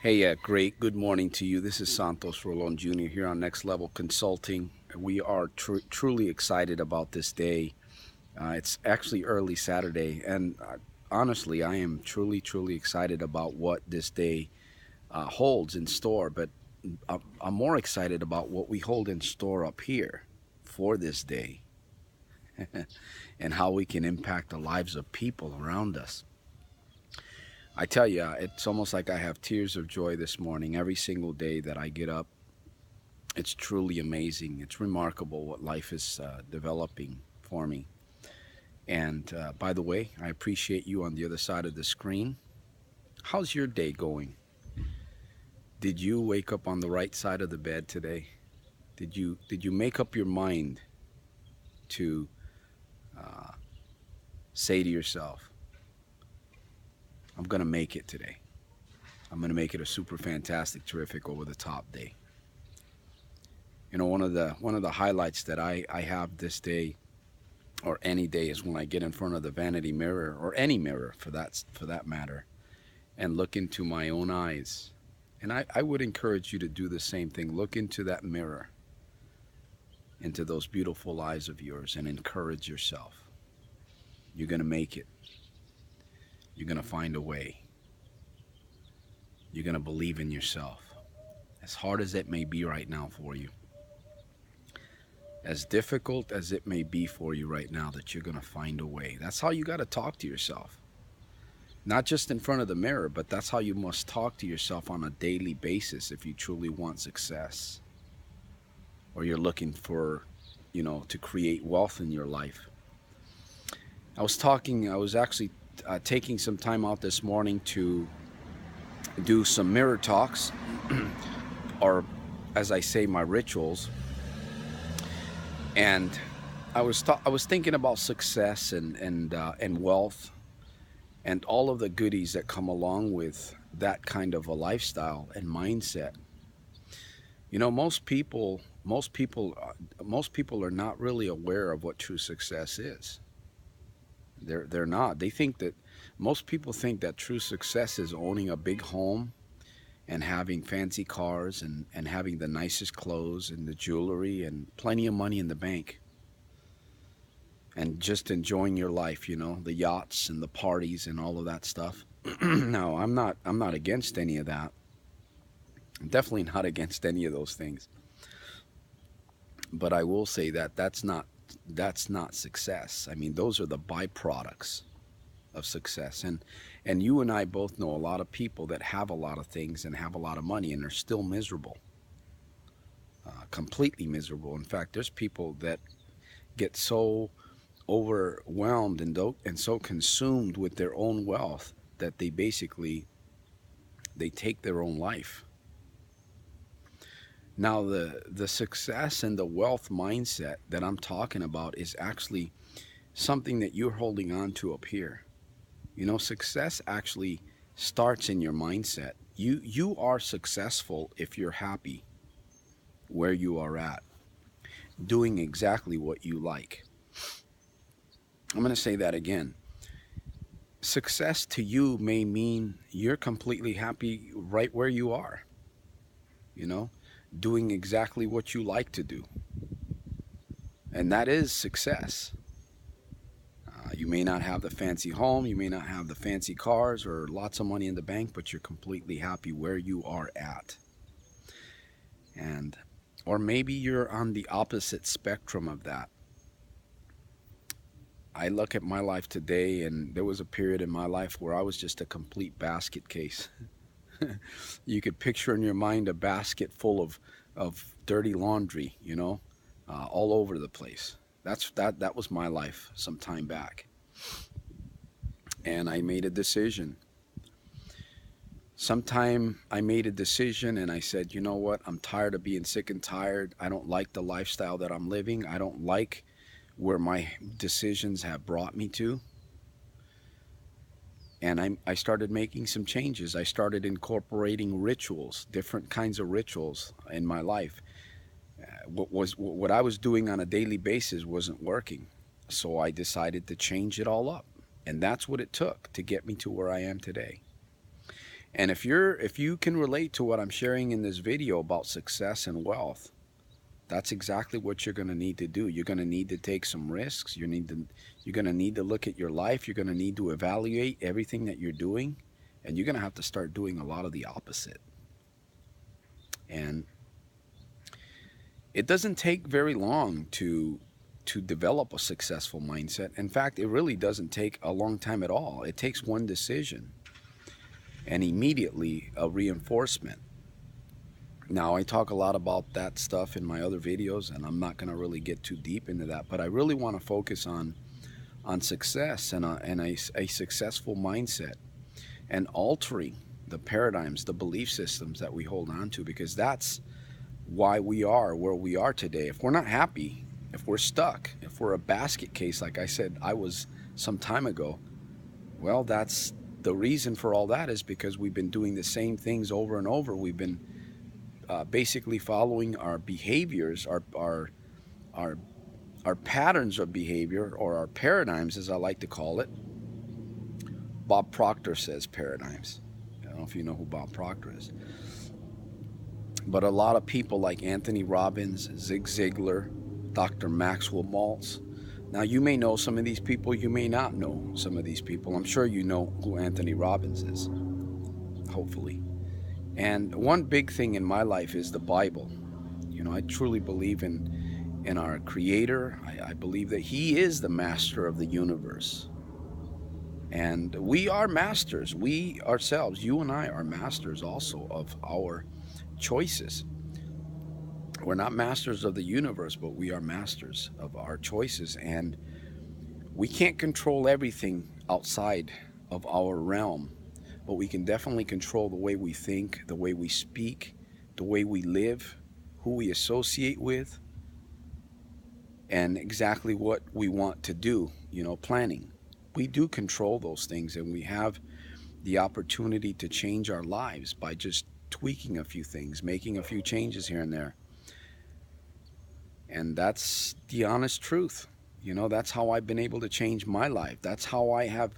Hey, great. Good morning to you. This is Santos Rolon Jr. here on Next Level Consulting. We are truly excited about this day. It's actually early Saturday, and honestly, I am truly excited about what this day holds in store. But I'm more excited about what we hold in store up here for this day and how we can impact the lives of people around us. I tell you, it's almost like I have tears of joy this morning every single day that I get up. It's truly amazing. It's remarkable what life is developing for me. And by the way, I appreciate you on the other side of the screen. How's your day going? Did you wake up on the right side of the bed today? Did you make up your mind to uh, say to yourself, I'm gonna make it today. I'm gonna make it a super fantastic, terrific, over the top day. One of the highlights that I have this day or any day is when I get in front of the vanity mirror or any mirror for that matter and look into my own eyes. And I would encourage you to do the same thing. Look into that mirror, into those beautiful eyes of yours, and encourage yourself. You're going to make it. You're going to find a way. You're going to believe in yourself. As hard as it may be right now for you, as difficult as it may be for you right now, that you're going to find a way. That's how you got to talk to yourself. Not just in front of the mirror, but that's how you must talk to yourself on a daily basis if you truly want success or you're looking for, to create wealth in your life. I was actually taking some time out this morning to do some mirror talks, or as I say, my rituals. And I was thinking about success and wealth and all of the goodies that come along with that kind of a lifestyle and mindset. Most people are not really aware of what true success is. They're not. Most people think that true success is owning a big home and having fancy cars and having the nicest clothes and the jewelry and plenty of money in the bank and just enjoying your life, the yachts and the parties and all of that stuff. No, I'm not against any of that. I'm definitely not against any of those things. But I will say that that's not success. I mean, those are the byproducts of success. And you and I both know a lot of people that have a lot of things and have a lot of money and they're still miserable. Completely miserable. In fact, there's people that get so overwhelmed and so consumed with their own wealth that they take their own life. Now, the success and the wealth mindset that I'm talking about is actually something that you're holding on to up here. Success actually starts in your mindset. You are successful if you're happy where you are at, doing exactly what you like. I'm going to say that again. Success to you may mean you're completely happy right where you are, you know, doing exactly what you like to do. And that is success. You may not have the fancy home, you may not have the fancy cars or lots of money in the bank, but you're completely happy where you are at. And or maybe you're on the opposite spectrum of that. I look at my life today, and there was a period in my life where I was just a complete basket case. You could picture in your mind a basket full of dirty laundry, all over the place. That was my life some time back. And I made a decision. Sometime I made a decision and I said, you know what? I'm tired of being sick and tired. I don't like the lifestyle that I'm living. I don't like where my decisions have brought me to. And I started making some changes. I started incorporating rituals, different kinds of rituals in my life. What I was doing on a daily basis wasn't working. So I decided to change it all up. And that's what it took to get me to where I am today. And if you can relate to what I'm sharing in this video about success and wealth, that's exactly what you're going to need to do. You're going to need to take some risks. You're going to need to look at your life. You're going to need to evaluate everything that you're doing, and you're going to have to start doing a lot of the opposite. And it doesn't take very long to develop a successful mindset. In fact, it really doesn't take a long time at all. It takes one decision and immediately a reinforcement. Now, I talk a lot about that stuff in my other videos, and I'm not going to really get too deep into that, but I really want to focus on success and a successful mindset, and altering the paradigms, the belief systems that we hold on to, because that's why we are where we are today. If we're not happy, if we're stuck, if we're a basket case, like I said I was some time ago, well, that's the reason for all that, is because we've been doing the same things over and over. We've been basically following our behaviors, our patterns of behavior, or our paradigms, as I like to call it. Bob Proctor says paradigms. I don't know if you know who Bob Proctor is. But a lot of people like Anthony Robbins, Zig Ziglar, Dr. Maxwell Maltz. Now, you may know some of these people, you may not know some of these people. I'm sure you know who Anthony Robbins is, hopefully. And one big thing in my life is the Bible. You know, I truly believe in our Creator. I believe that He is the master of the universe. And we are masters. We ourselves, you and I, are masters also of our choices. We're not masters of the universe, but we are masters of our choices. And we can't control everything outside of our realm, but we can definitely control the way we think, the way we speak, the way we live, who we associate with, and exactly what we want to do, you know, planning. We do control those things, and we have the opportunity to change our lives by just tweaking a few things, making a few changes here and there. And that's the honest truth. You know, that's how I've been able to change my life. That's how I have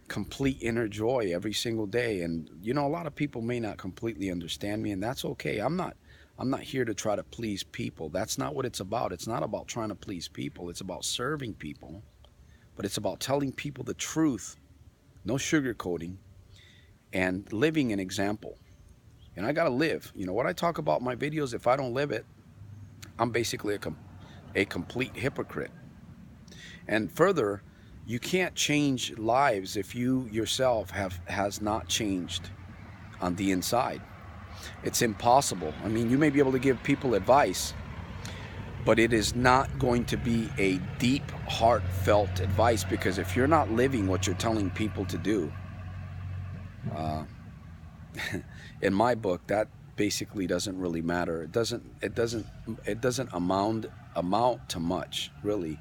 complete inner joy every single day. And, you know, a lot of people may not completely understand me, and that's okay. I'm not here to try to please people. That's not what it's about. It's not about trying to please people. It's about serving people. But it's about telling people the truth, no sugarcoating, and living an example. And I got to live. You know, what I talk about in my videos, if I don't live it, I'm basically a complete hypocrite. And further, you can't change lives if you yourself has not changed on the inside. It's impossible. I mean, you may be able to give people advice, but it is not going to be a deep, heartfelt advice, because if you're not living what you're telling people to do, in my book, that basically doesn't really matter. It doesn't amount to much, really.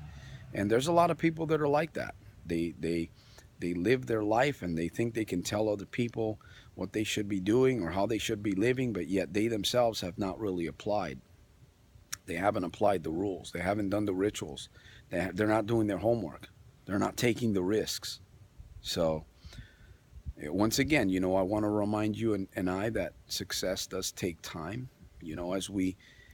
And there's a lot of people that are like that. They live their life, and they think they can tell other people what they should be doing or how they should be living, but yet they themselves have not really applied. They haven't applied the rules. They haven't done the rituals. They're not doing their homework. They're not taking the risks. So once again, you know, I want to remind you and I that success does take time. You know,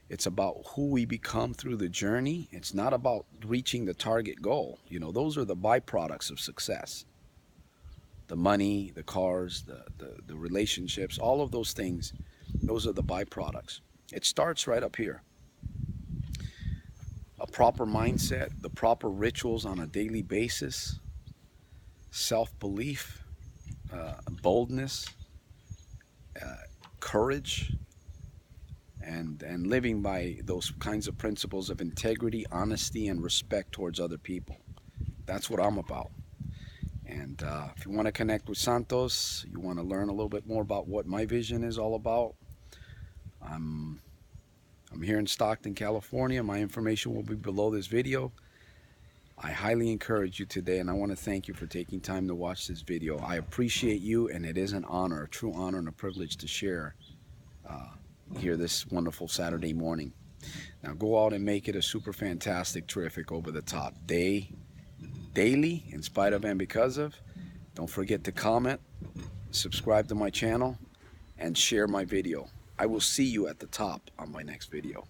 it's about who we become through the journey. It's not about reaching the target goal. You know, those are the byproducts of success. The money, the cars, the relationships, all of those things, those are the byproducts. It starts right up here. A proper mindset, the proper rituals on a daily basis, self-belief, boldness, courage, and living by those kinds of principles of integrity, honesty, and respect towards other people. That's what I'm about. And if you want to connect with Santos, you want to learn a little bit more about what my vision is all about, I'm here in Stockton, California. My information will be below this video. I highly encourage you today, and I want to thank you for taking time to watch this video. I appreciate you, and it is an honor, a true honor and a privilege to share here this wonderful Saturday morning. Now go out and make it a super fantastic, terrific, over the top day, daily, in spite of and because of. Don't forget to comment, subscribe to my channel, and share my video. I will see you at the top on my next video.